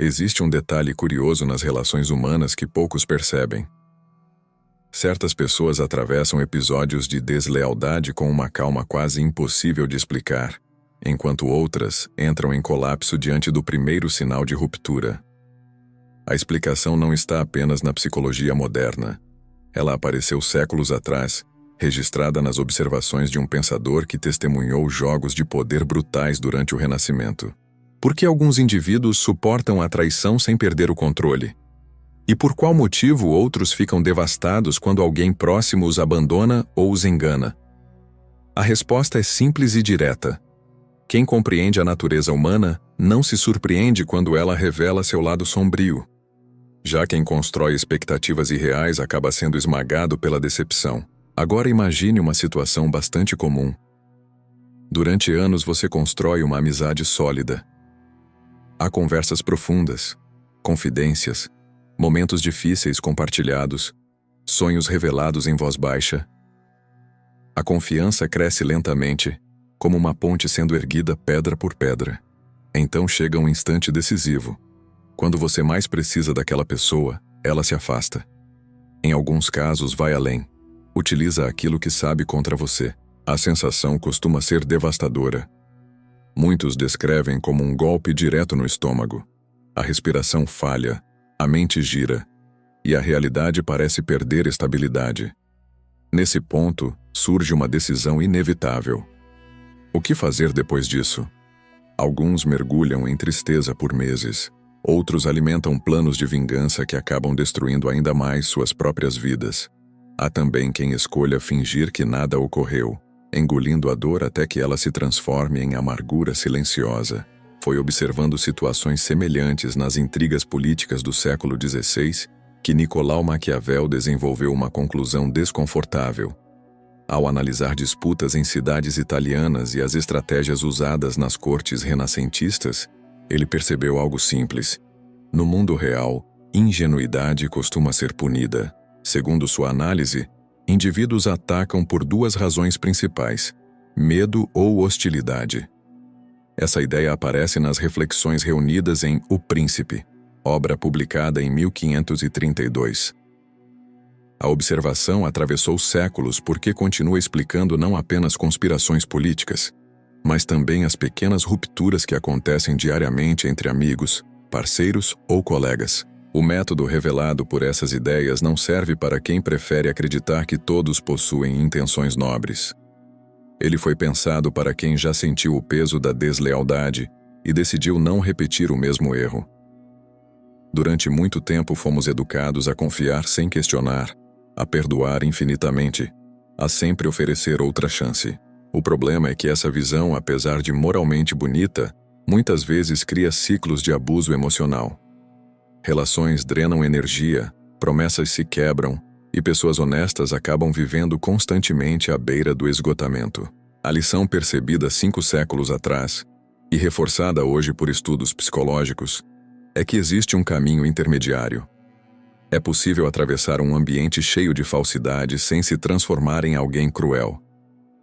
Existe um detalhe curioso nas relações humanas que poucos percebem. Certas pessoas atravessam episódios de deslealdade com uma calma quase impossível de explicar, enquanto outras entram em colapso diante do primeiro sinal de ruptura. A explicação não está apenas na psicologia moderna. Ela apareceu séculos atrás, registrada nas observações de um pensador que testemunhou jogos de poder brutais durante o Renascimento. Por que alguns indivíduos suportam a traição sem perder o controle? E por qual motivo outros ficam devastados quando alguém próximo os abandona ou os engana? A resposta é simples e direta. Quem compreende a natureza humana não se surpreende quando ela revela seu lado sombrio. Já quem constrói expectativas irreais acaba sendo esmagado pela decepção. Agora imagine uma situação bastante comum. Durante anos você constrói uma amizade sólida. Há conversas profundas, confidências, momentos difíceis compartilhados, sonhos revelados em voz baixa. A confiança cresce lentamente, como uma ponte sendo erguida pedra por pedra. Então chega um instante decisivo. Quando você mais precisa daquela pessoa, ela se afasta. Em alguns casos, vai além. Utiliza aquilo que sabe contra você. A sensação costuma ser devastadora. Muitos descrevem como um golpe direto no estômago. A respiração falha, a mente gira, e a realidade parece perder estabilidade. Nesse ponto, surge uma decisão inevitável. O que fazer depois disso? Alguns mergulham em tristeza por meses. Outros alimentam planos de vingança que acabam destruindo ainda mais suas próprias vidas. Há também quem escolha fingir que nada ocorreu, engolindo a dor até que ela se transforme em amargura silenciosa. Foi observando situações semelhantes nas intrigas políticas do século XVI que Nicolau Maquiavel desenvolveu uma conclusão desconfortável. Ao analisar disputas em cidades italianas e as estratégias usadas nas cortes renascentistas, ele percebeu algo simples. No mundo real, ingenuidade costuma ser punida. Segundo sua análise, indivíduos atacam por duas razões principais: medo ou hostilidade. Essa ideia aparece nas reflexões reunidas em O Príncipe, obra publicada em 1532. A observação atravessou séculos porque continua explicando não apenas conspirações políticas, mas também as pequenas rupturas que acontecem diariamente entre amigos, parceiros ou colegas. O método revelado por essas ideias não serve para quem prefere acreditar que todos possuem intenções nobres. Ele foi pensado para quem já sentiu o peso da deslealdade e decidiu não repetir o mesmo erro. Durante muito tempo fomos educados a confiar sem questionar, a perdoar infinitamente, a sempre oferecer outra chance. O problema é que essa visão, apesar de moralmente bonita, muitas vezes cria ciclos de abuso emocional. Relações drenam energia, promessas se quebram, e pessoas honestas acabam vivendo constantemente à beira do esgotamento. A lição percebida 5 séculos atrás, e reforçada hoje por estudos psicológicos, é que existe um caminho intermediário. É possível atravessar um ambiente cheio de falsidade sem se transformar em alguém cruel,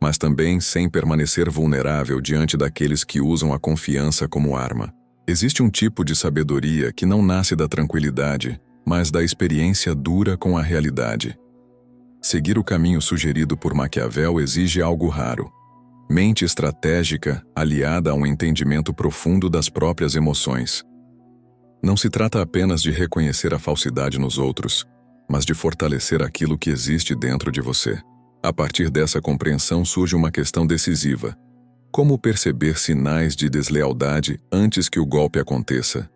mas também sem permanecer vulnerável diante daqueles que usam a confiança como arma. Existe um tipo de sabedoria que não nasce da tranquilidade, mas da experiência dura com a realidade. Seguir o caminho sugerido por Maquiavel exige algo raro: mente estratégica aliada a um entendimento profundo das próprias emoções. Não se trata apenas de reconhecer a falsidade nos outros, mas de fortalecer aquilo que existe dentro de você. A partir dessa compreensão surge uma questão decisiva: como perceber sinais de deslealdade antes que o golpe aconteça?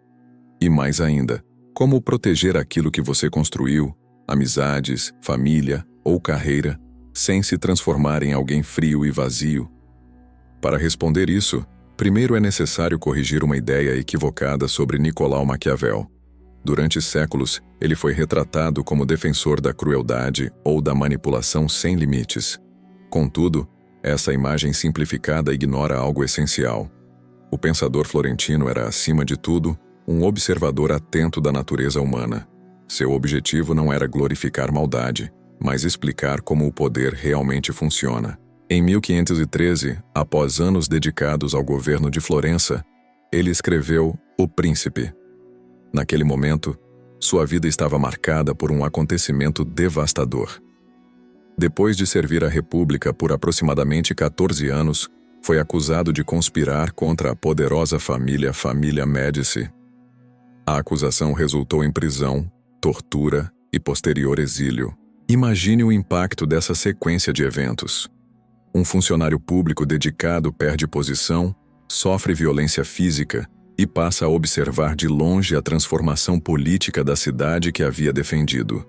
E mais ainda, como proteger aquilo que você construiu, amizades, família ou carreira, sem se transformar em alguém frio e vazio? Para responder isso, primeiro é necessário corrigir uma ideia equivocada sobre Nicolau Maquiavel. Durante séculos, ele foi retratado como defensor da crueldade ou da manipulação sem limites. Contudo, essa imagem simplificada ignora algo essencial. O pensador florentino era, acima de tudo, um observador atento da natureza humana. Seu objetivo não era glorificar maldade, mas explicar como o poder realmente funciona. Em 1513, após anos dedicados ao governo de Florença, ele escreveu O Príncipe. Naquele momento, sua vida estava marcada por um acontecimento devastador. Depois de servir a República por aproximadamente 14 anos, foi acusado de conspirar contra a poderosa família Médici. A acusação resultou em prisão, tortura e posterior exílio. Imagine o impacto dessa sequência de eventos. Um funcionário público dedicado perde posição, sofre violência física e passa a observar de longe a transformação política da cidade que havia defendido.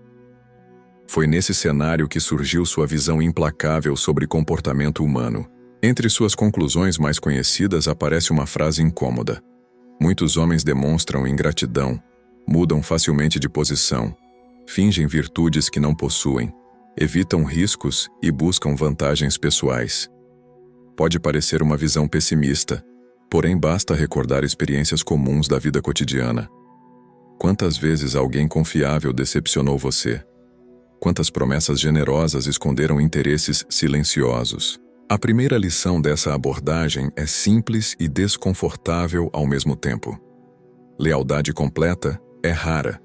Foi nesse cenário que surgiu sua visão implacável sobre comportamento humano. Entre suas conclusões mais conhecidas aparece uma frase incômoda. Muitos homens demonstram ingratidão, mudam facilmente de posição, fingem virtudes que não possuem, evitam riscos e buscam vantagens pessoais. Pode parecer uma visão pessimista, porém basta recordar experiências comuns da vida cotidiana. Quantas vezes alguém confiável decepcionou você? Quantas promessas generosas esconderam interesses silenciosos? A primeira lição dessa abordagem é simples e desconfortável ao mesmo tempo. Lealdade completa é rara,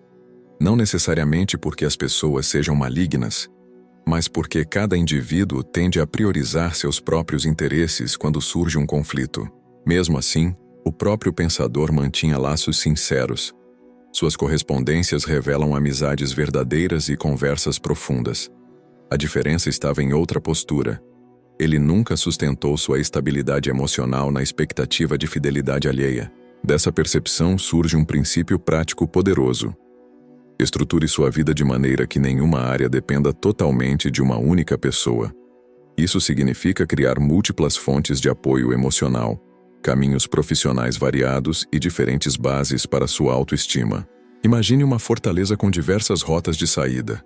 não necessariamente porque as pessoas sejam malignas, mas porque cada indivíduo tende a priorizar seus próprios interesses quando surge um conflito. Mesmo assim, o próprio pensador mantinha laços sinceros. Suas correspondências revelam amizades verdadeiras e conversas profundas. A diferença estava em outra postura. Ele nunca sustentou sua estabilidade emocional na expectativa de fidelidade alheia. Dessa percepção surge um princípio prático poderoso. Estruture sua vida de maneira que nenhuma área dependa totalmente de uma única pessoa. Isso significa criar múltiplas fontes de apoio emocional, caminhos profissionais variados e diferentes bases para sua autoestima. Imagine uma fortaleza com diversas rotas de saída.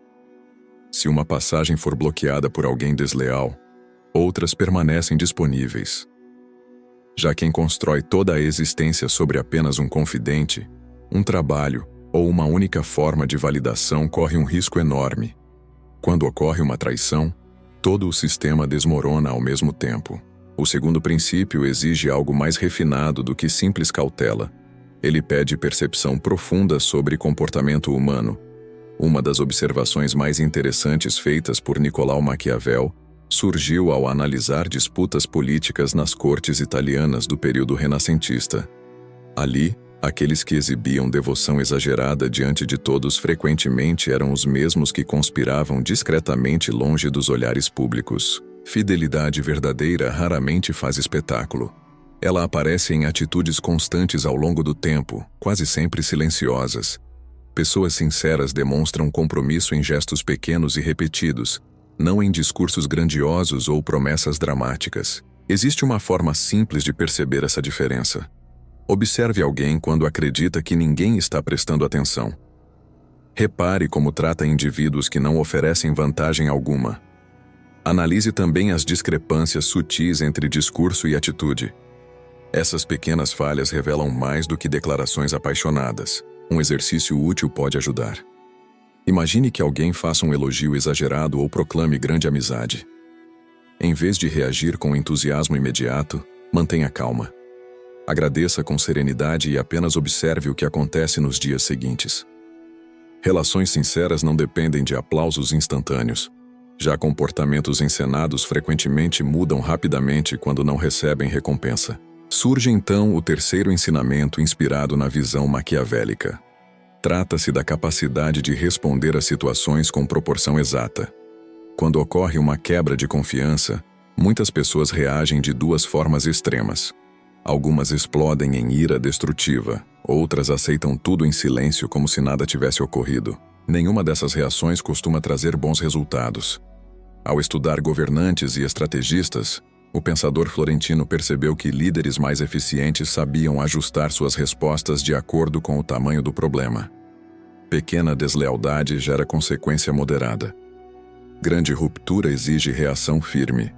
Se uma passagem for bloqueada por alguém desleal, outras permanecem disponíveis. Já quem constrói toda a existência sobre apenas um confidente, um trabalho ou uma única forma de validação corre um risco enorme. Quando ocorre uma traição, todo o sistema desmorona ao mesmo tempo. O segundo princípio exige algo mais refinado do que simples cautela. Ele pede percepção profunda sobre comportamento humano. Uma das observações mais interessantes feitas por Nicolau Maquiavel surgiu ao analisar disputas políticas nas cortes italianas do período renascentista. Ali, aqueles que exibiam devoção exagerada diante de todos frequentemente eram os mesmos que conspiravam discretamente longe dos olhares públicos. Fidelidade verdadeira raramente faz espetáculo. Ela aparece em atitudes constantes ao longo do tempo, quase sempre silenciosas. Pessoas sinceras demonstram compromisso em gestos pequenos e repetidos, não em discursos grandiosos ou promessas dramáticas. Existe uma forma simples de perceber essa diferença. Observe alguém quando acredita que ninguém está prestando atenção. Repare como trata indivíduos que não oferecem vantagem alguma. Analise também as discrepâncias sutis entre discurso e atitude. Essas pequenas falhas revelam mais do que declarações apaixonadas. Um exercício útil pode ajudar. Imagine que alguém faça um elogio exagerado ou proclame grande amizade. Em vez de reagir com entusiasmo imediato, mantenha calma. Agradeça com serenidade e apenas observe o que acontece nos dias seguintes. Relações sinceras não dependem de aplausos instantâneos. Já comportamentos encenados frequentemente mudam rapidamente quando não recebem recompensa. Surge então o terceiro ensinamento inspirado na visão maquiavélica. Trata-se da capacidade de responder a situações com proporção exata. Quando ocorre uma quebra de confiança, muitas pessoas reagem de duas formas extremas. Algumas explodem em ira destrutiva, outras aceitam tudo em silêncio como se nada tivesse ocorrido. Nenhuma dessas reações costuma trazer bons resultados. Ao estudar governantes e estrategistas, o pensador florentino percebeu que líderes mais eficientes sabiam ajustar suas respostas de acordo com o tamanho do problema. Pequena deslealdade gera consequência moderada. Grande ruptura exige reação firme.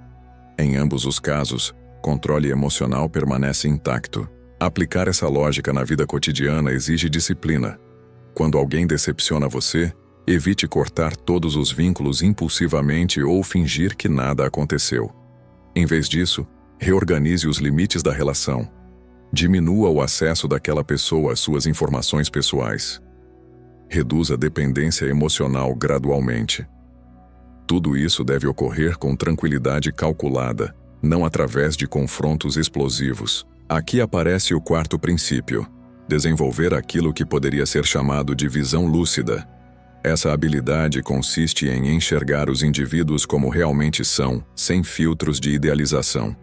Em ambos os casos, controle emocional permanece intacto. Aplicar essa lógica na vida cotidiana exige disciplina. Quando alguém decepciona você, evite cortar todos os vínculos impulsivamente ou fingir que nada aconteceu. Em vez disso, reorganize os limites da relação. Diminua o acesso daquela pessoa às suas informações pessoais. Reduza a dependência emocional gradualmente. Tudo isso deve ocorrer com tranquilidade calculada, não através de confrontos explosivos. Aqui aparece o quarto princípio: desenvolver aquilo que poderia ser chamado de visão lúcida. Essa habilidade consiste em enxergar os indivíduos como realmente são, sem filtros de idealização.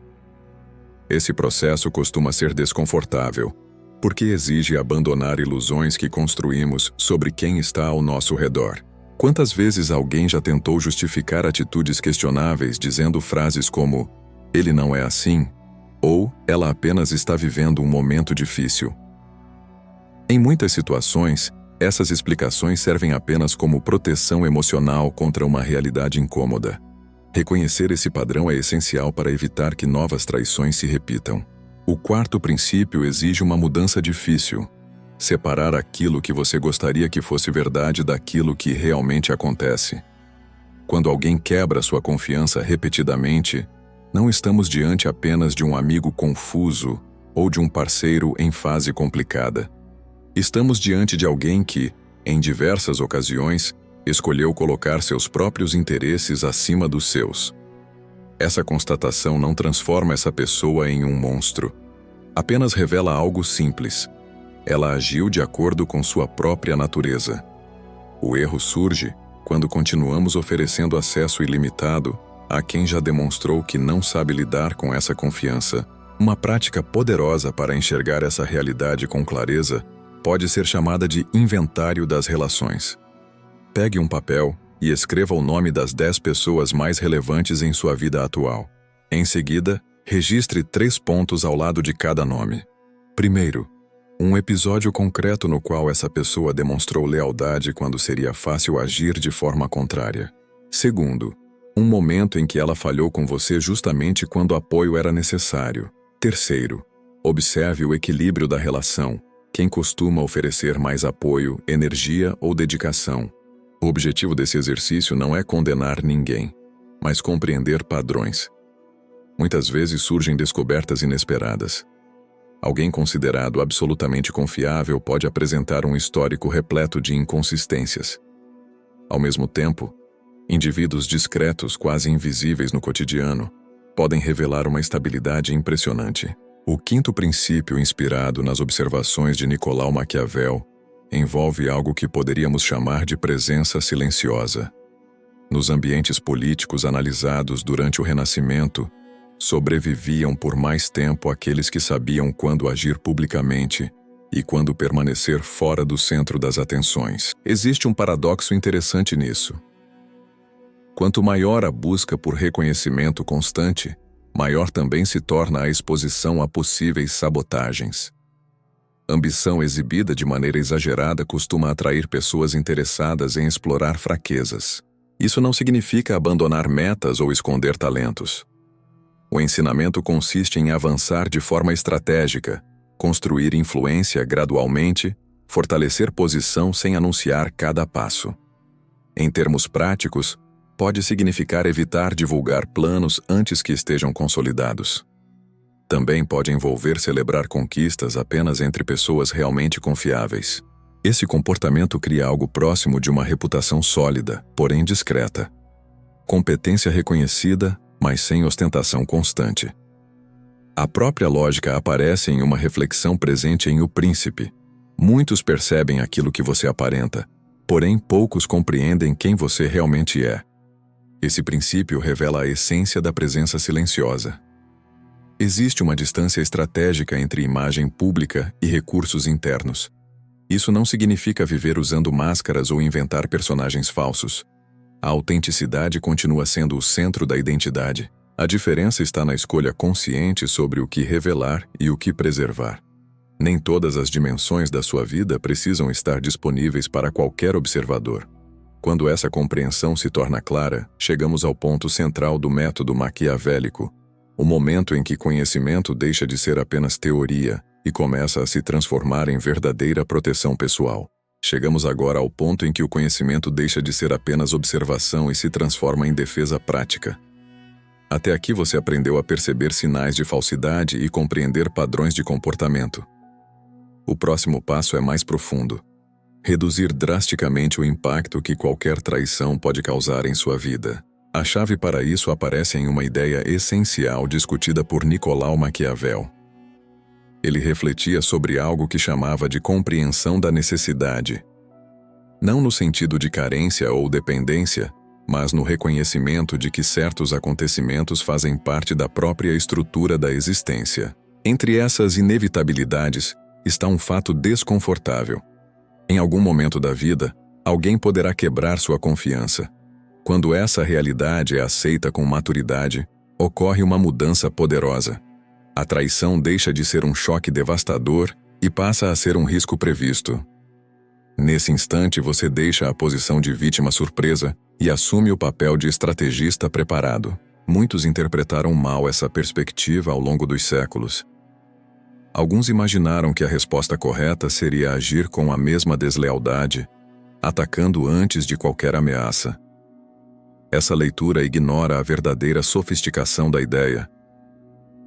Esse processo costuma ser desconfortável, porque exige abandonar ilusões que construímos sobre quem está ao nosso redor. Quantas vezes alguém já tentou justificar atitudes questionáveis dizendo frases como "ele não é assim" ou "ela apenas está vivendo um momento difícil"? Em muitas situações, essas explicações servem apenas como proteção emocional contra uma realidade incômoda. Reconhecer esse padrão é essencial para evitar que novas traições se repitam. O quarto princípio exige uma mudança difícil: separar aquilo que você gostaria que fosse verdade daquilo que realmente acontece. Quando alguém quebra sua confiança repetidamente, não estamos diante apenas de um amigo confuso ou de um parceiro em fase complicada. Estamos diante de alguém que, em diversas ocasiões, escolheu colocar seus próprios interesses acima dos seus. Essa constatação não transforma essa pessoa em um monstro. Apenas revela algo simples: ela agiu de acordo com sua própria natureza. O erro surge quando continuamos oferecendo acesso ilimitado a quem já demonstrou que não sabe lidar com essa confiança. Uma prática poderosa para enxergar essa realidade com clareza pode ser chamada de inventário das relações. Pegue um papel e escreva o nome das 10 pessoas mais relevantes em sua vida atual. Em seguida, registre 3 pontos ao lado de cada nome. Primeiro, um episódio concreto no qual essa pessoa demonstrou lealdade quando seria fácil agir de forma contrária. Segundo, um momento em que ela falhou com você justamente quando apoio era necessário. Terceiro, observe o equilíbrio da relação. Quem costuma oferecer mais apoio, energia ou dedicação? O objetivo desse exercício não é condenar ninguém, mas compreender padrões. Muitas vezes surgem descobertas inesperadas. Alguém considerado absolutamente confiável pode apresentar um histórico repleto de inconsistências. Ao mesmo tempo, indivíduos discretos, quase invisíveis no cotidiano, podem revelar uma estabilidade impressionante. O quinto princípio, inspirado nas observações de Nicolau Maquiavel, envolve algo que poderíamos chamar de presença silenciosa. Nos ambientes políticos analisados durante o Renascimento, sobreviviam por mais tempo aqueles que sabiam quando agir publicamente e quando permanecer fora do centro das atenções. Existe um paradoxo interessante nisso. Quanto maior a busca por reconhecimento constante, maior também se torna a exposição a possíveis sabotagens. Ambição exibida de maneira exagerada costuma atrair pessoas interessadas em explorar fraquezas. Isso não significa abandonar metas ou esconder talentos. O ensinamento consiste em avançar de forma estratégica, construir influência gradualmente, fortalecer posição sem anunciar cada passo. Em termos práticos, pode significar evitar divulgar planos antes que estejam consolidados. Também pode envolver celebrar conquistas apenas entre pessoas realmente confiáveis. Esse comportamento cria algo próximo de uma reputação sólida, porém discreta. Competência reconhecida, mas sem ostentação constante. A própria lógica aparece em uma reflexão presente em O Príncipe. Muitos percebem aquilo que você aparenta, porém poucos compreendem quem você realmente é. Esse princípio revela a essência da presença silenciosa. Existe uma distância estratégica entre imagem pública e recursos internos. Isso não significa viver usando máscaras ou inventar personagens falsos. A autenticidade continua sendo o centro da identidade. A diferença está na escolha consciente sobre o que revelar e o que preservar. Nem todas as dimensões da sua vida precisam estar disponíveis para qualquer observador. Quando essa compreensão se torna clara, chegamos ao ponto central do método maquiavélico, o momento em que conhecimento deixa de ser apenas teoria e começa a se transformar em verdadeira proteção pessoal. Chegamos agora ao ponto em que o conhecimento deixa de ser apenas observação e se transforma em defesa prática. Até aqui você aprendeu a perceber sinais de falsidade e compreender padrões de comportamento. O próximo passo é mais profundo. Reduzir drasticamente o impacto que qualquer traição pode causar em sua vida. A chave para isso aparece em uma ideia essencial discutida por Nicolau Maquiavel. Ele refletia sobre algo que chamava de compreensão da necessidade. Não no sentido de carência ou dependência, mas no reconhecimento de que certos acontecimentos fazem parte da própria estrutura da existência. Entre essas inevitabilidades está um fato desconfortável. Em algum momento da vida, alguém poderá quebrar sua confiança. Quando essa realidade é aceita com maturidade, ocorre uma mudança poderosa. A traição deixa de ser um choque devastador e passa a ser um risco previsto. Nesse instante, você deixa a posição de vítima surpresa e assume o papel de estrategista preparado. Muitos interpretaram mal essa perspectiva ao longo dos séculos. Alguns imaginaram que a resposta correta seria agir com a mesma deslealdade, atacando antes de qualquer ameaça. Essa leitura ignora a verdadeira sofisticação da ideia.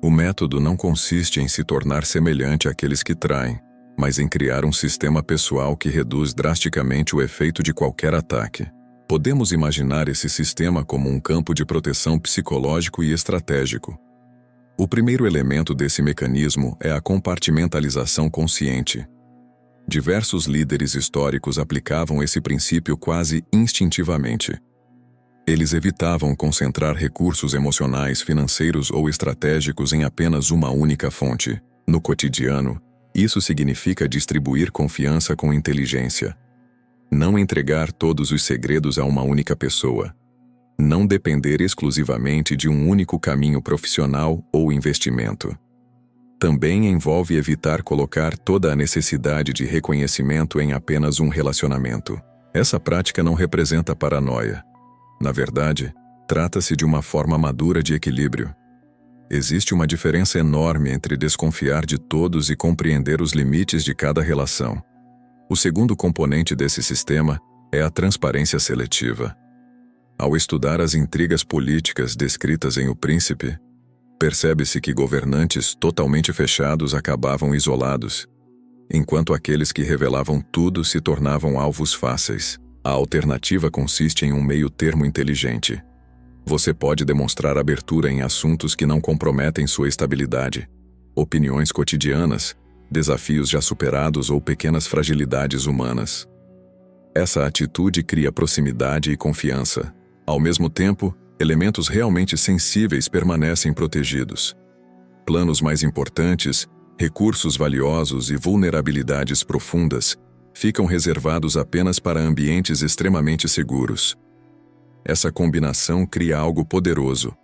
O método não consiste em se tornar semelhante àqueles que traem, mas em criar um sistema pessoal que reduz drasticamente o efeito de qualquer ataque. Podemos imaginar esse sistema como um campo de proteção psicológico e estratégico. O primeiro elemento desse mecanismo é a compartimentalização consciente. Diversos líderes históricos aplicavam esse princípio quase instintivamente. Eles evitavam concentrar recursos emocionais, financeiros ou estratégicos em apenas uma única fonte. No cotidiano, isso significa distribuir confiança com inteligência. Não entregar todos os segredos a uma única pessoa. Não depender exclusivamente de um único caminho profissional ou investimento. Também envolve evitar colocar toda a necessidade de reconhecimento em apenas um relacionamento. Essa prática não representa paranoia. Na verdade, trata-se de uma forma madura de equilíbrio. Existe uma diferença enorme entre desconfiar de todos e compreender os limites de cada relação. O segundo componente desse sistema é a transparência seletiva. Ao estudar as intrigas políticas descritas em O Príncipe, percebe-se que governantes totalmente fechados acabavam isolados, enquanto aqueles que revelavam tudo se tornavam alvos fáceis. A alternativa consiste em um meio-termo inteligente. Você pode demonstrar abertura em assuntos que não comprometem sua estabilidade, opiniões cotidianas, desafios já superados ou pequenas fragilidades humanas. Essa atitude cria proximidade e confiança. Ao mesmo tempo, elementos realmente sensíveis permanecem protegidos. Planos mais importantes, recursos valiosos e vulnerabilidades profundas ficam reservados apenas para ambientes extremamente seguros. Essa combinação cria algo poderoso.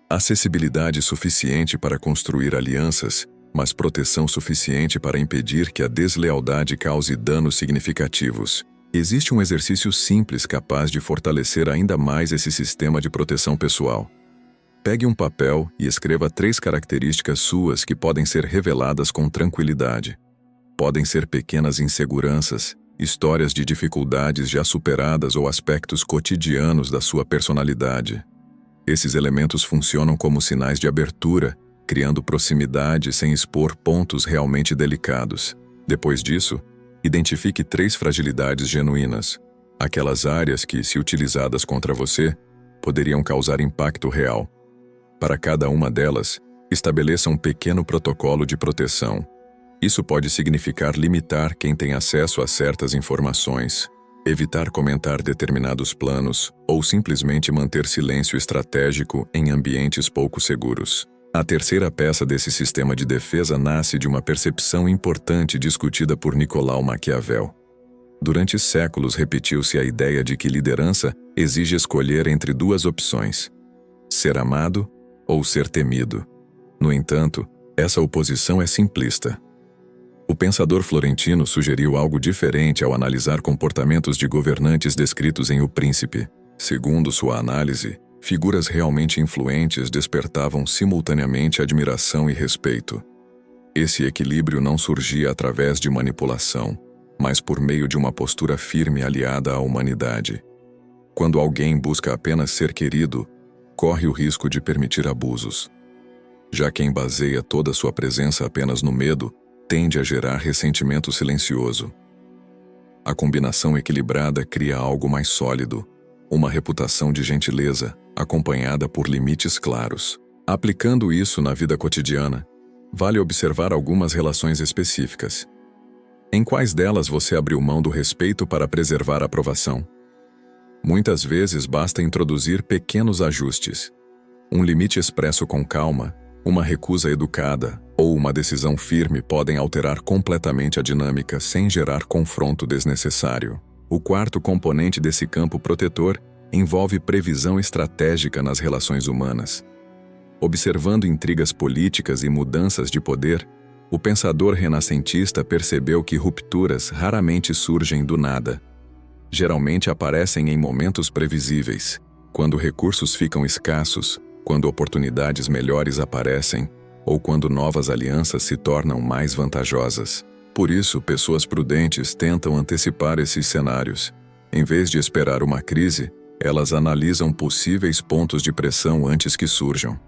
Acessibilidade suficiente para construir alianças, mas proteção suficiente para impedir que a deslealdade cause danos significativos. Existe um exercício simples capaz de fortalecer ainda mais esse sistema de proteção pessoal. Pegue um papel e escreva 3 características suas que podem ser reveladas com tranquilidade. Podem ser pequenas inseguranças, histórias de dificuldades já superadas ou aspectos cotidianos da sua personalidade. Esses elementos funcionam como sinais de abertura, criando proximidade sem expor pontos realmente delicados. Depois disso, identifique 3 fragilidades genuínas, aquelas áreas que, se utilizadas contra você, poderiam causar impacto real. Para cada uma delas, estabeleça um pequeno protocolo de proteção. Isso pode significar limitar quem tem acesso a certas informações, evitar comentar determinados planos ou simplesmente manter silêncio estratégico em ambientes pouco seguros. A terceira peça desse sistema de defesa nasce de uma percepção importante discutida por Nicolau Maquiavel. Durante séculos repetiu-se a ideia de que liderança exige escolher entre 2 opções: ser amado ou ser temido. No entanto, essa oposição é simplista. O pensador florentino sugeriu algo diferente ao analisar comportamentos de governantes descritos em O Príncipe. Segundo sua análise, figuras realmente influentes despertavam simultaneamente admiração e respeito. Esse equilíbrio não surgia através de manipulação, mas por meio de uma postura firme aliada à humanidade. Quando alguém busca apenas ser querido, corre o risco de permitir abusos. Já quem baseia toda sua presença apenas no medo, tende a gerar ressentimento silencioso. A combinação equilibrada cria algo mais sólido, uma reputação de gentileza, acompanhada por limites claros. Aplicando isso na vida cotidiana, vale observar algumas relações específicas. Em quais delas você abriu mão do respeito para preservar a aprovação? Muitas vezes basta introduzir pequenos ajustes. Um limite expresso com calma, uma recusa educada ou uma decisão firme podem alterar completamente a dinâmica sem gerar confronto desnecessário. O quarto componente desse campo protetor envolve previsão estratégica nas relações humanas. Observando intrigas políticas e mudanças de poder, o pensador renascentista percebeu que rupturas raramente surgem do nada. Geralmente aparecem em momentos previsíveis, quando recursos ficam escassos, quando oportunidades melhores aparecem, ou quando novas alianças se tornam mais vantajosas. Por isso, pessoas prudentes tentam antecipar esses cenários. Em vez de esperar uma crise, elas analisam possíveis pontos de pressão antes que surjam.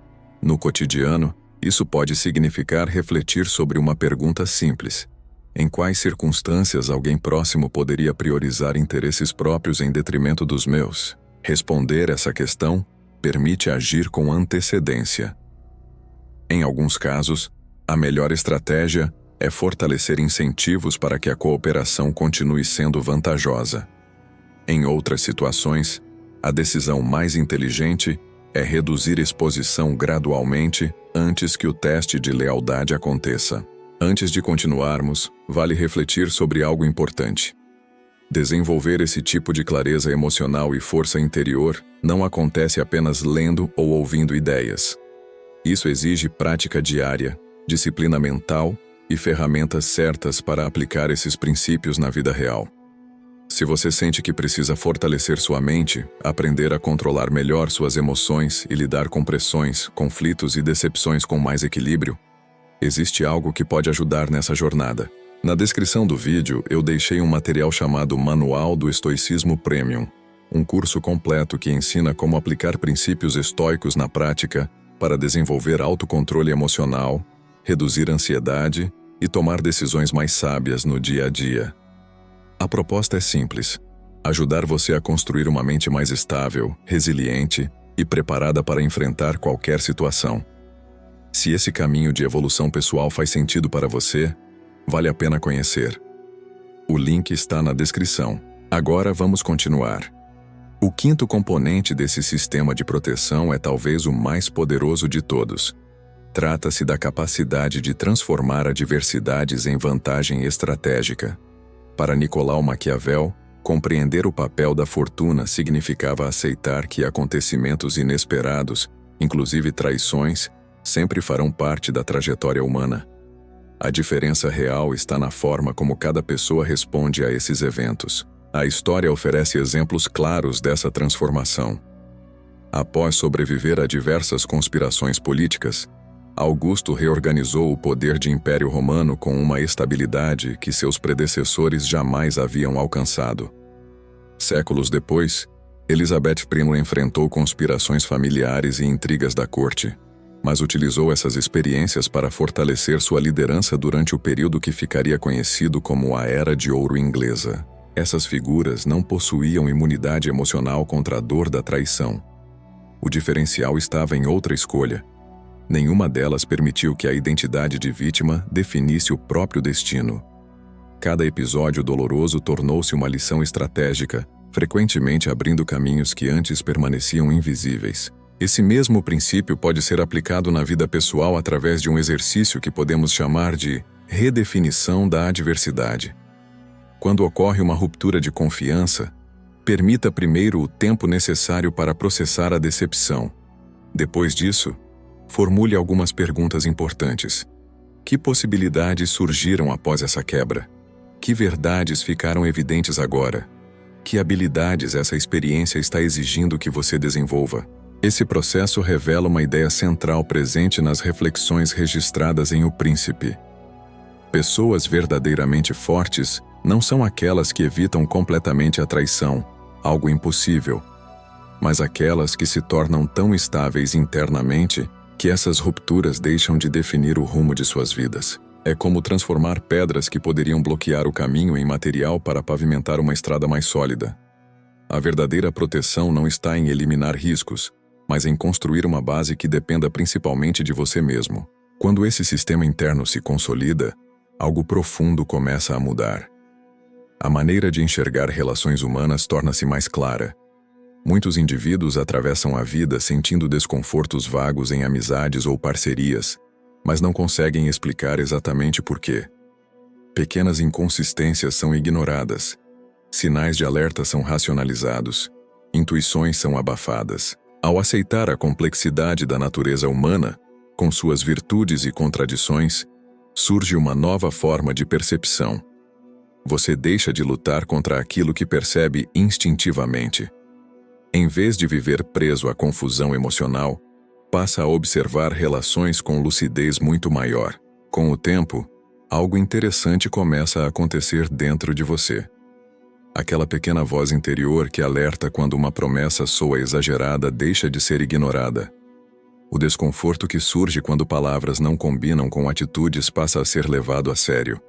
No cotidiano, isso pode significar refletir sobre uma pergunta simples: em quais circunstâncias alguém próximo poderia priorizar interesses próprios em detrimento dos meus? Responder essa questão permite agir com antecedência. Em alguns casos, a melhor estratégia é fortalecer incentivos para que a cooperação continue sendo vantajosa. Em outras situações, a decisão mais inteligente é reduzir exposição gradualmente antes que o teste de lealdade aconteça. Antes de continuarmos, vale refletir sobre algo importante. Desenvolver esse tipo de clareza emocional e força interior não acontece apenas lendo ou ouvindo ideias. Isso exige prática diária, disciplina mental e ferramentas certas para aplicar esses princípios na vida real. Se você sente que precisa fortalecer sua mente, aprender a controlar melhor suas emoções e lidar com pressões, conflitos e decepções com mais equilíbrio, existe algo que pode ajudar nessa jornada. Na descrição do vídeo, eu deixei um material chamado Manual do Estoicismo Premium, um curso completo que ensina como aplicar princípios estoicos na prática para desenvolver autocontrole emocional, reduzir ansiedade e tomar decisões mais sábias no dia a dia. A proposta é simples: ajudar você a construir uma mente mais estável, resiliente e preparada para enfrentar qualquer situação. Se esse caminho de evolução pessoal faz sentido para você, vale a pena conhecer. O link está na descrição. Agora vamos continuar. O quinto componente desse sistema de proteção é talvez o mais poderoso de todos. Trata-se da capacidade de transformar adversidades em vantagem estratégica. Para Nicolau Maquiavel, compreender o papel da fortuna significava aceitar que acontecimentos inesperados, inclusive traições, sempre farão parte da trajetória humana. A diferença real está na forma como cada pessoa responde a esses eventos. A história oferece exemplos claros dessa transformação. Após sobreviver a diversas conspirações políticas, Augusto reorganizou o poder de Império Romano com uma estabilidade que seus predecessores jamais haviam alcançado. Séculos depois, Elizabeth I enfrentou conspirações familiares e intrigas da corte, mas utilizou essas experiências para fortalecer sua liderança durante o período que ficaria conhecido como a Era de Ouro Inglesa. Essas figuras não possuíam imunidade emocional contra a dor da traição. O diferencial estava em outra escolha. Nenhuma delas permitiu que a identidade de vítima definisse o próprio destino. Cada episódio doloroso tornou-se uma lição estratégica, frequentemente abrindo caminhos que antes permaneciam invisíveis. Esse mesmo princípio pode ser aplicado na vida pessoal através de um exercício que podemos chamar de redefinição da adversidade. Quando ocorre uma ruptura de confiança, permita primeiro o tempo necessário para processar a decepção. Depois disso, formule algumas perguntas importantes. Que possibilidades surgiram após essa quebra? Que verdades ficaram evidentes agora? Que habilidades essa experiência está exigindo que você desenvolva? Esse processo revela uma ideia central presente nas reflexões registradas em O Príncipe. Pessoas verdadeiramente fortes não são aquelas que evitam completamente a traição, algo impossível, mas aquelas que se tornam tão estáveis internamente que essas rupturas deixam de definir o rumo de suas vidas. É como transformar pedras que poderiam bloquear o caminho em material para pavimentar uma estrada mais sólida. A verdadeira proteção não está em eliminar riscos, mas em construir uma base que dependa principalmente de você mesmo. Quando esse sistema interno se consolida, algo profundo começa a mudar. A maneira de enxergar relações humanas torna-se mais clara. Muitos indivíduos atravessam a vida sentindo desconfortos vagos em amizades ou parcerias, mas não conseguem explicar exatamente por quê. Pequenas inconsistências são ignoradas, sinais de alerta são racionalizados, intuições são abafadas. Ao aceitar a complexidade da natureza humana, com suas virtudes e contradições, surge uma nova forma de percepção. Você deixa de lutar contra aquilo que percebe instintivamente. Em vez de viver preso à confusão emocional, passa a observar relações com lucidez muito maior. Com o tempo, algo interessante começa a acontecer dentro de você. Aquela pequena voz interior que alerta quando uma promessa soa exagerada deixa de ser ignorada. O desconforto que surge quando palavras não combinam com atitudes passa a ser levado a sério.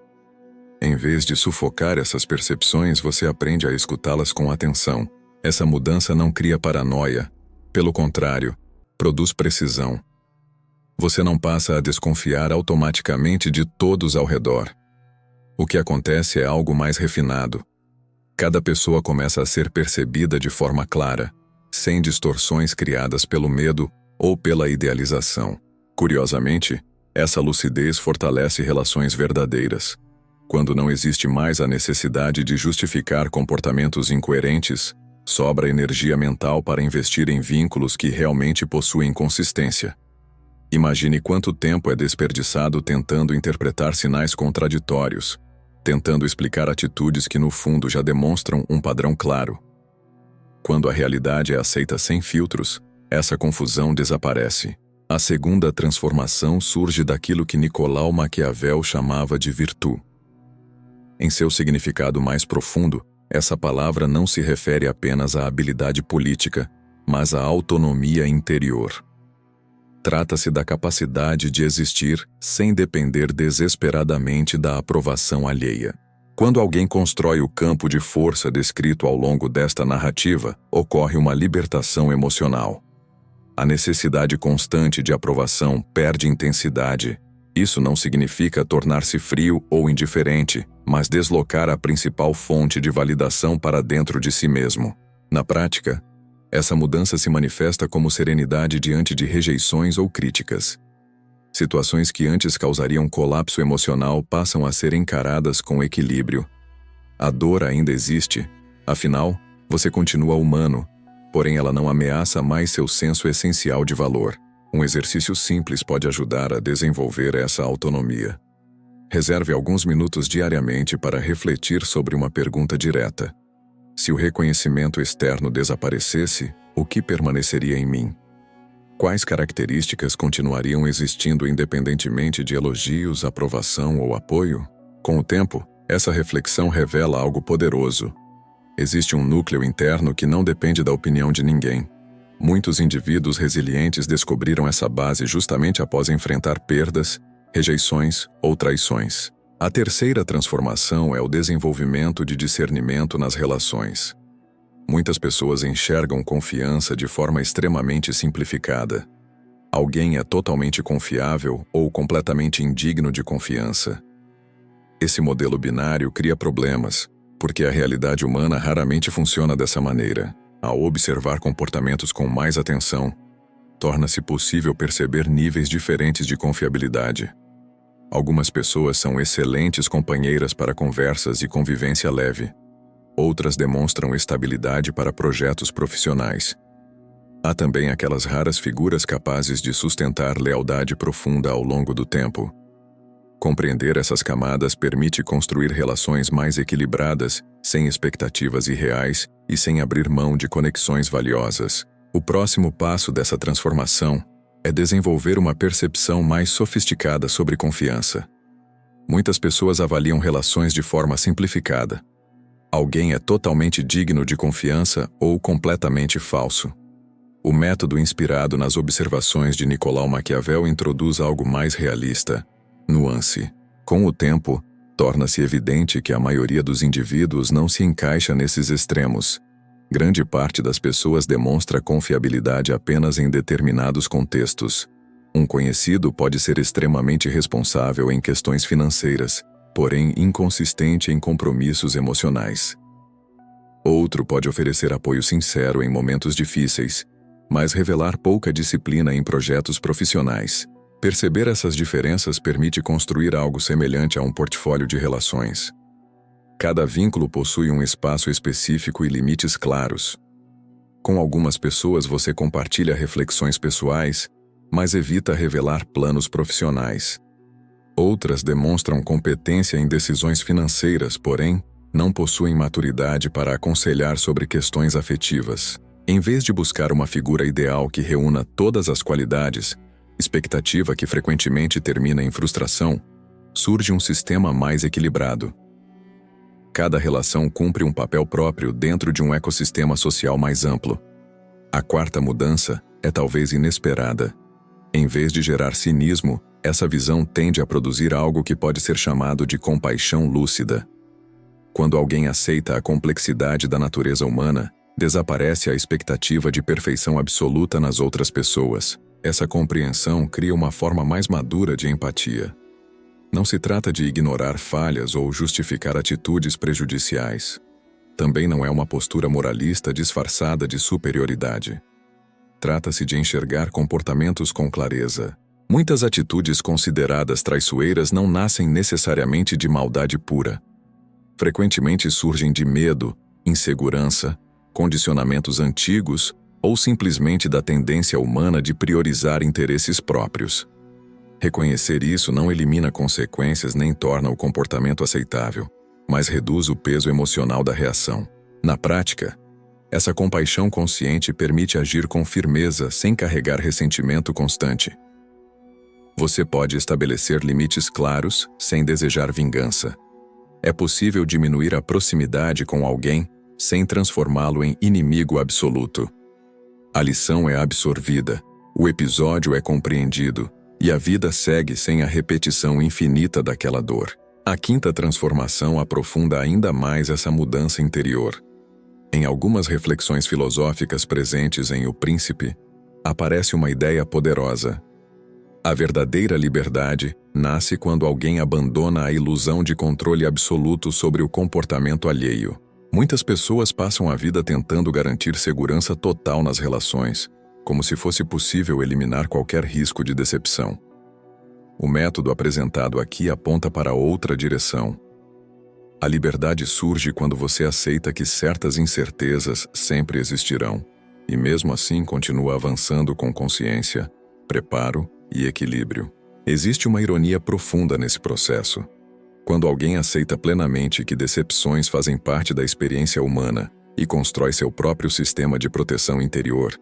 Em vez de sufocar essas percepções, você aprende a escutá-las com atenção. Essa mudança não cria paranoia. Pelo contrário, produz precisão. Você não passa a desconfiar automaticamente de todos ao redor. O que acontece é algo mais refinado. Cada pessoa começa a ser percebida de forma clara, sem distorções criadas pelo medo ou pela idealização. Curiosamente, essa lucidez fortalece relações verdadeiras. Quando não existe mais a necessidade de justificar comportamentos incoerentes, sobra energia mental para investir em vínculos que realmente possuem consistência. Imagine quanto tempo é desperdiçado tentando interpretar sinais contraditórios, tentando explicar atitudes que no fundo já demonstram um padrão claro. Quando a realidade é aceita sem filtros, essa confusão desaparece. A segunda transformação surge daquilo que Nicolau Maquiavel chamava de virtude. Em seu significado mais profundo, essa palavra não se refere apenas à habilidade política, mas à autonomia interior. Trata-se da capacidade de existir sem depender desesperadamente da aprovação alheia. Quando alguém constrói o campo de força descrito ao longo desta narrativa, ocorre uma libertação emocional. A necessidade constante de aprovação perde intensidade. Isso não significa tornar-se frio ou indiferente, mas deslocar a principal fonte de validação para dentro de si mesmo. Na prática, essa mudança se manifesta como serenidade diante de rejeições ou críticas. Situações que antes causariam colapso emocional passam a ser encaradas com equilíbrio. A dor ainda existe, afinal, você continua humano, porém ela não ameaça mais seu senso essencial de valor. Um exercício simples pode ajudar a desenvolver essa autonomia. Reserve alguns minutos diariamente para refletir sobre uma pergunta direta. Se o reconhecimento externo desaparecesse, o que permaneceria em mim? Quais características continuariam existindo independentemente de elogios, aprovação ou apoio? Com o tempo, essa reflexão revela algo poderoso. Existe um núcleo interno que não depende da opinião de ninguém. Muitos indivíduos resilientes descobriram essa base justamente após enfrentar perdas, rejeições ou traições. A terceira transformação é o desenvolvimento de discernimento nas relações. Muitas pessoas enxergam confiança de forma extremamente simplificada. Alguém é totalmente confiável ou completamente indigno de confiança. Esse modelo binário cria problemas, porque a realidade humana raramente funciona dessa maneira. Ao observar comportamentos com mais atenção, torna-se possível perceber níveis diferentes de confiabilidade. Algumas pessoas são excelentes companheiras para conversas e convivência leve. Outras demonstram estabilidade para projetos profissionais. Há também aquelas raras figuras capazes de sustentar lealdade profunda ao longo do tempo. Compreender essas camadas permite construir relações mais equilibradas, sem expectativas irreais e sem abrir mão de conexões valiosas. O próximo passo dessa transformação é desenvolver uma percepção mais sofisticada sobre confiança. Muitas pessoas avaliam relações de forma simplificada. Alguém é totalmente digno de confiança ou completamente falso. O método inspirado nas observações de Nicolau Maquiavel introduz algo mais realista: nuance. Com o tempo, torna-se evidente que a maioria dos indivíduos não se encaixa nesses extremos. Grande parte das pessoas demonstra confiabilidade apenas em determinados contextos. Um conhecido pode ser extremamente responsável em questões financeiras, porém inconsistente em compromissos emocionais. Outro pode oferecer apoio sincero em momentos difíceis, mas revelar pouca disciplina em projetos profissionais. Perceber essas diferenças permite construir algo semelhante a um portfólio de relações. Cada vínculo possui um espaço específico e limites claros. Com algumas pessoas você compartilha reflexões pessoais, mas evita revelar planos profissionais. Outras demonstram competência em decisões financeiras, porém, não possuem maturidade para aconselhar sobre questões afetivas. Em vez de buscar uma figura ideal que reúna todas as qualidades, expectativa que frequentemente termina em frustração, surge um sistema mais equilibrado. Cada relação cumpre um papel próprio dentro de um ecossistema social mais amplo. A quarta mudança é talvez inesperada. Em vez de gerar cinismo, essa visão tende a produzir algo que pode ser chamado de compaixão lúcida. Quando alguém aceita a complexidade da natureza humana, desaparece a expectativa de perfeição absoluta nas outras pessoas. Essa compreensão cria uma forma mais madura de empatia. Não se trata de ignorar falhas ou justificar atitudes prejudiciais. Também não é uma postura moralista disfarçada de superioridade. Trata-se de enxergar comportamentos com clareza. Muitas atitudes consideradas traiçoeiras não nascem necessariamente de maldade pura. Frequentemente surgem de medo, insegurança, condicionamentos antigos ou simplesmente da tendência humana de priorizar interesses próprios. Reconhecer isso não elimina consequências nem torna o comportamento aceitável, mas reduz o peso emocional da reação. Na prática, essa compaixão consciente permite agir com firmeza sem carregar ressentimento constante. Você pode estabelecer limites claros sem desejar vingança. É possível diminuir a proximidade com alguém sem transformá-lo em inimigo absoluto. A lição é absorvida, o episódio é compreendido, e a vida segue sem a repetição infinita daquela dor. A quinta transformação aprofunda ainda mais essa mudança interior. Em algumas reflexões filosóficas presentes em O Príncipe, aparece uma ideia poderosa. A verdadeira liberdade nasce quando alguém abandona a ilusão de controle absoluto sobre o comportamento alheio. Muitas pessoas passam a vida tentando garantir segurança total nas relações, como se fosse possível eliminar qualquer risco de decepção. O método apresentado aqui aponta para outra direção. A liberdade surge quando você aceita que certas incertezas sempre existirão, e mesmo assim continua avançando com consciência, preparo e equilíbrio. Existe uma ironia profunda nesse processo. Quando alguém aceita plenamente que decepções fazem parte da experiência humana e constrói seu próprio sistema de proteção interior,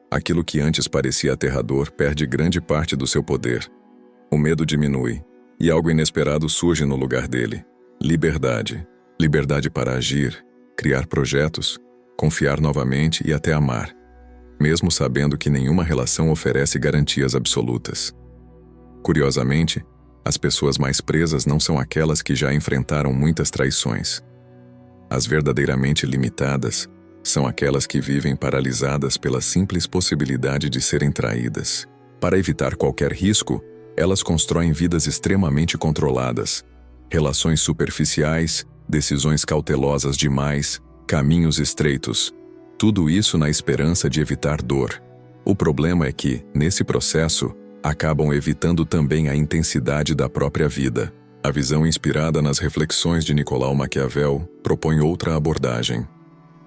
aquilo que antes parecia aterrador perde grande parte do seu poder. O medo diminui, e algo inesperado surge no lugar dele. Liberdade. Liberdade para agir, criar projetos, confiar novamente e até amar, mesmo sabendo que nenhuma relação oferece garantias absolutas. Curiosamente, as pessoas mais presas não são aquelas que já enfrentaram muitas traições. As verdadeiramente limitadas são aquelas que vivem paralisadas pela simples possibilidade de serem traídas. Para evitar qualquer risco, elas constroem vidas extremamente controladas, relações superficiais, decisões cautelosas demais, caminhos estreitos. Tudo isso na esperança de evitar dor. O problema é que, nesse processo, acabam evitando também a intensidade da própria vida. A visão inspirada nas reflexões de Nicolau Maquiavel propõe outra abordagem.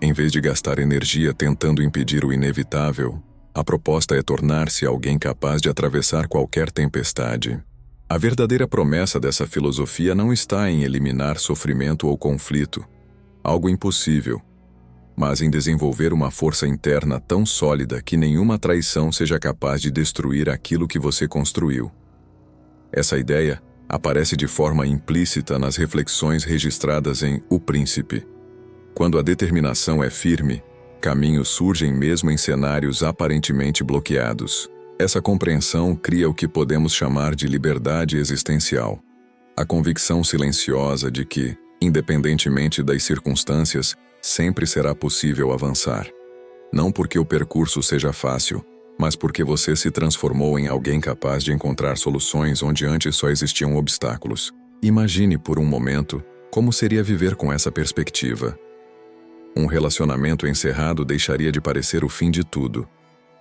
Em vez de gastar energia tentando impedir o inevitável, a proposta é tornar-se alguém capaz de atravessar qualquer tempestade. A verdadeira promessa dessa filosofia não está em eliminar sofrimento ou conflito, algo impossível, mas em desenvolver uma força interna tão sólida que nenhuma traição seja capaz de destruir aquilo que você construiu. Essa ideia aparece de forma implícita nas reflexões registradas em O Príncipe. Quando a determinação é firme, Caminhos surgem mesmo em cenários aparentemente bloqueados. Essa compreensão cria o que podemos chamar de liberdade existencial. A convicção silenciosa de que, independentemente das circunstâncias, sempre será possível avançar. Não porque o percurso seja fácil, mas porque você se transformou em alguém capaz de encontrar soluções onde antes só existiam obstáculos. Imagine por um momento como seria viver com essa perspectiva. Um relacionamento encerrado deixaria de parecer o fim de tudo.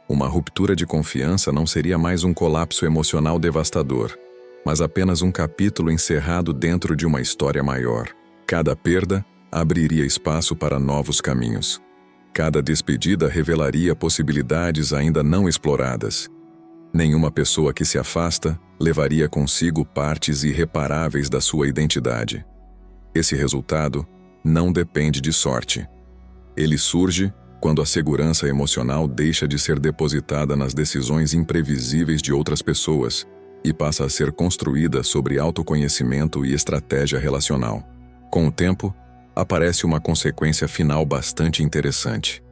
Uma ruptura de confiança não seria mais um colapso emocional devastador, mas apenas um capítulo encerrado dentro de uma história maior. Cada perda abriria espaço para novos caminhos. Cada despedida revelaria possibilidades ainda não exploradas. Nenhuma pessoa que se afasta levaria consigo partes irreparáveis da sua identidade. Esse resultado não depende de sorte. Ele surge quando a segurança emocional deixa de ser depositada nas decisões imprevisíveis de outras pessoas e passa a ser construída sobre autoconhecimento e estratégia relacional. Com o tempo, aparece uma consequência final bastante interessante.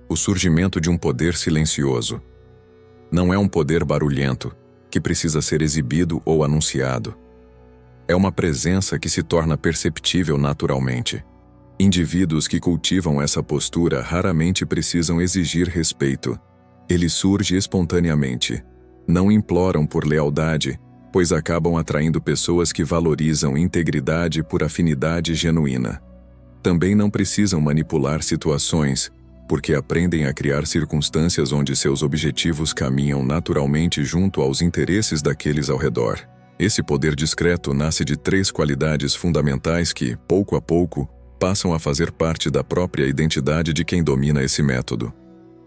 O surgimento de um poder silencioso. Não é um poder barulhento, que precisa ser exibido ou anunciado. É uma presença que se torna perceptível naturalmente. Indivíduos que cultivam essa postura raramente precisam exigir respeito. Ele surge espontaneamente. Não imploram por lealdade, pois acabam atraindo pessoas que valorizam integridade por afinidade genuína. Também não precisam manipular situações, porque aprendem a criar circunstâncias onde seus objetivos caminham naturalmente junto aos interesses daqueles ao redor. Esse poder discreto nasce de 3 qualidades fundamentais que, pouco a pouco, passam a fazer parte da própria identidade de quem domina esse método.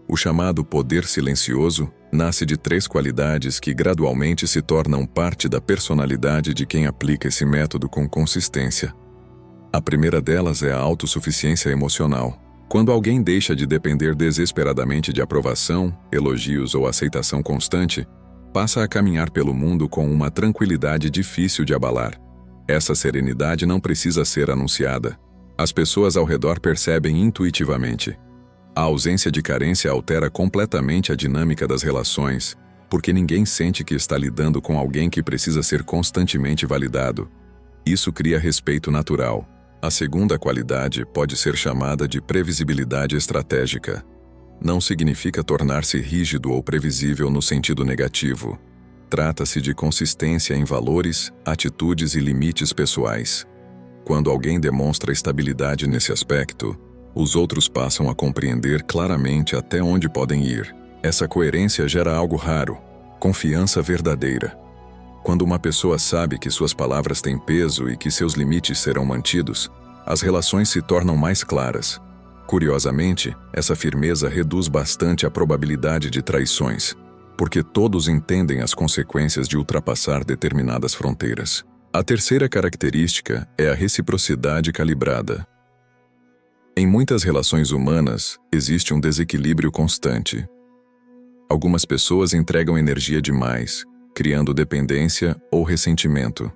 O chamado poder silencioso nasce de 3 qualidades que gradualmente se tornam parte da personalidade de quem aplica esse método com consistência. A primeira delas é a autossuficiência emocional. Quando alguém deixa de depender desesperadamente de aprovação, elogios ou aceitação constante, passa a caminhar pelo mundo com uma tranquilidade difícil de abalar. Essa serenidade não precisa ser anunciada. As pessoas ao redor percebem intuitivamente. A ausência de carência altera completamente a dinâmica das relações, porque ninguém sente que está lidando com alguém que precisa ser constantemente validado. Isso cria respeito natural. A segunda qualidade pode ser chamada de previsibilidade estratégica. Não significa tornar-se rígido ou previsível no sentido negativo. Trata-se de consistência em valores, atitudes e limites pessoais. Quando alguém demonstra estabilidade nesse aspecto, os outros passam a compreender claramente até onde podem ir. Essa coerência gera algo raro: confiança verdadeira. Quando uma pessoa sabe que suas palavras têm peso e que seus limites serão mantidos, as relações se tornam mais claras. Curiosamente, essa firmeza reduz bastante a probabilidade de traições, porque todos entendem as consequências de ultrapassar determinadas fronteiras. A terceira característica é a reciprocidade calibrada. Em muitas relações humanas, existe um desequilíbrio constante. Algumas pessoas entregam energia demais, criando dependência ou ressentimento.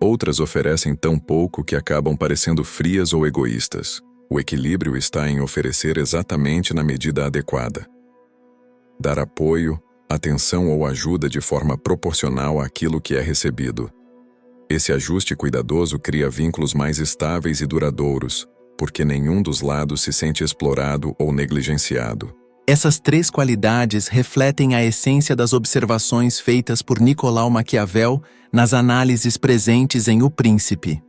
Outras oferecem tão pouco que acabam parecendo frias ou egoístas. O equilíbrio está em oferecer exatamente na medida adequada. Dar apoio, atenção ou ajuda de forma proporcional àquilo que é recebido. Esse ajuste cuidadoso cria vínculos mais estáveis e duradouros, porque nenhum dos lados se sente explorado ou negligenciado. Essas 3 qualidades refletem a essência das observações feitas por Nicolau Maquiavel nas análises presentes em O Príncipe.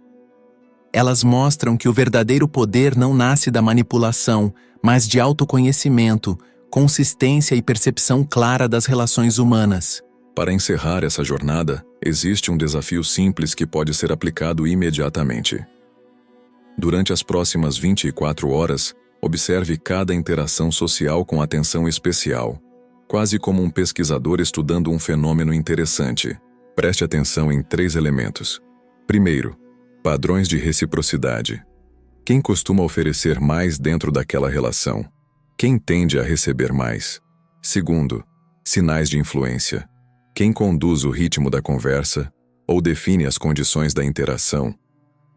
Elas mostram que o verdadeiro poder não nasce da manipulação, mas de autoconhecimento, consistência e percepção clara das relações humanas. Para encerrar essa jornada, existe um desafio simples que pode ser aplicado imediatamente. Durante as próximas 24 horas, observe cada interação social com atenção especial, quase como um pesquisador estudando um fenômeno interessante. Preste atenção em 3 elementos. Primeiro, padrões de reciprocidade. Quem costuma oferecer mais dentro daquela relação? Quem tende a receber mais? Segundo, sinais de influência. Quem conduz o ritmo da conversa ou define as condições da interação?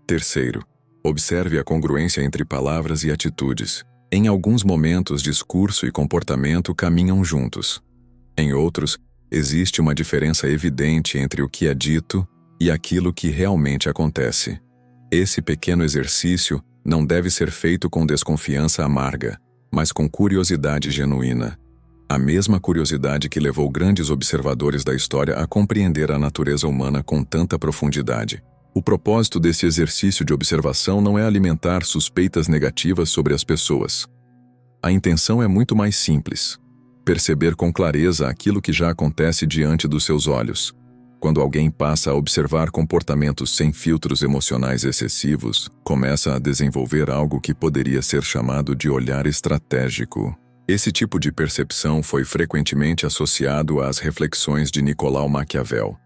Terceiro, observe a congruência entre palavras e atitudes. Em alguns momentos, discurso e comportamento caminham juntos. Em outros, existe uma diferença evidente entre o que é dito e aquilo que realmente acontece. Esse pequeno exercício não deve ser feito com desconfiança amarga, mas com curiosidade genuína. A mesma curiosidade que levou grandes observadores da história a compreender a natureza humana com tanta profundidade. O propósito desse exercício de observação não é alimentar suspeitas negativas sobre as pessoas. A intenção é muito mais simples: perceber com clareza aquilo que já acontece diante dos seus olhos. Quando alguém passa a observar comportamentos sem filtros emocionais excessivos, começa a desenvolver algo que poderia ser chamado de olhar estratégico. Esse tipo de percepção foi frequentemente associado às reflexões de Nicolau Maquiavel.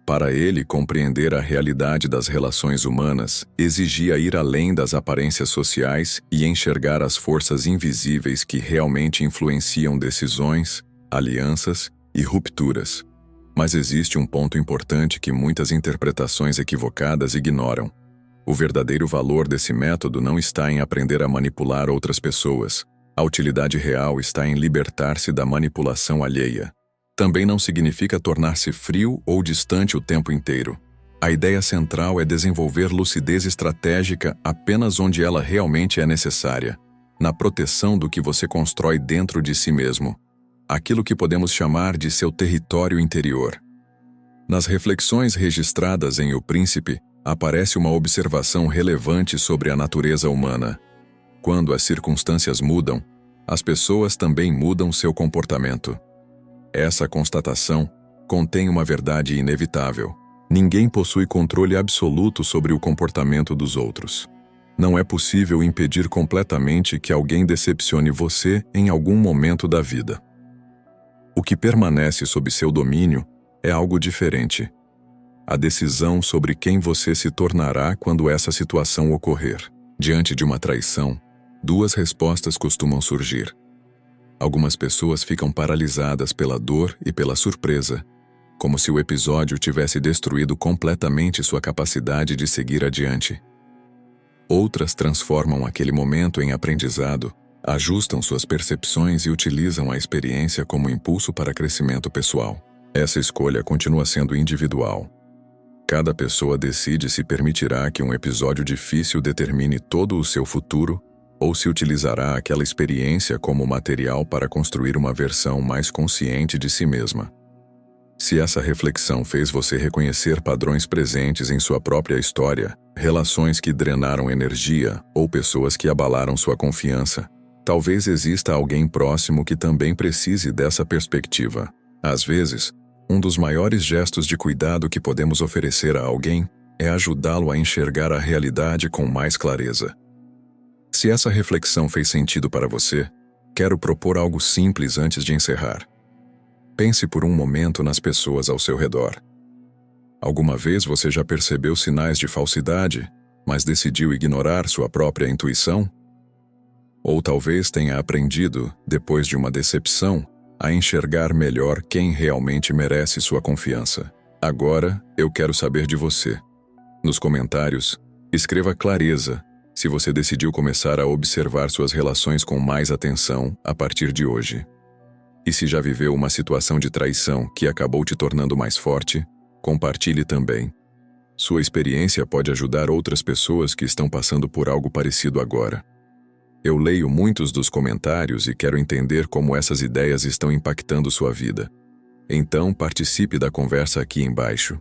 Para ele, compreender a realidade das relações humanas exigia ir além das aparências sociais e enxergar as forças invisíveis que realmente influenciam decisões, alianças e rupturas. Mas existe um ponto importante que muitas interpretações equivocadas ignoram. O verdadeiro valor desse método não está em aprender a manipular outras pessoas. A utilidade real está em libertar-se da manipulação alheia. Também não significa tornar-se frio ou distante o tempo inteiro. A ideia central é desenvolver lucidez estratégica apenas onde ela realmente é necessária, na proteção do que você constrói dentro de si mesmo, aquilo que podemos chamar de seu território interior. Nas reflexões registradas em O Príncipe, aparece uma observação relevante sobre a natureza humana. Quando as circunstâncias mudam, as pessoas também mudam seu comportamento. Essa constatação contém uma verdade inevitável. Ninguém possui controle absoluto sobre o comportamento dos outros. Não é possível impedir completamente que alguém decepcione você em algum momento da vida. O que permanece sob seu domínio é algo diferente. A decisão sobre quem você se tornará quando essa situação ocorrer. Diante de uma traição, duas respostas costumam surgir. Algumas pessoas ficam paralisadas pela dor e pela surpresa, como se o episódio tivesse destruído completamente sua capacidade de seguir adiante. Outras transformam aquele momento em aprendizado, ajustam suas percepções e utilizam a experiência como impulso para crescimento pessoal. Essa escolha continua sendo individual. Cada pessoa decide se permitirá que um episódio difícil determine todo o seu futuro ou se utilizará aquela experiência como material para construir uma versão mais consciente de si mesma. Se essa reflexão fez você reconhecer padrões presentes em sua própria história, relações que drenaram energia ou pessoas que abalaram sua confiança, talvez exista alguém próximo que também precise dessa perspectiva. Às vezes, um dos maiores gestos de cuidado que podemos oferecer a alguém é ajudá-lo a enxergar a realidade com mais clareza. Se essa reflexão fez sentido para você, quero propor algo simples antes de encerrar. Pense por um momento nas pessoas ao seu redor. Alguma vez você já percebeu sinais de falsidade, mas decidiu ignorar sua própria intuição? Ou talvez tenha aprendido, depois de uma decepção, a enxergar melhor quem realmente merece sua confiança. Agora, eu quero saber de você. Nos comentários, escreva clareza se você decidiu começar a observar suas relações com mais atenção a partir de hoje. E se já viveu uma situação de traição que acabou te tornando mais forte, compartilhe também. Sua experiência pode ajudar outras pessoas que estão passando por algo parecido agora. Eu leio muitos dos comentários e quero entender como essas ideias estão impactando sua vida. Então, participe da conversa aqui embaixo.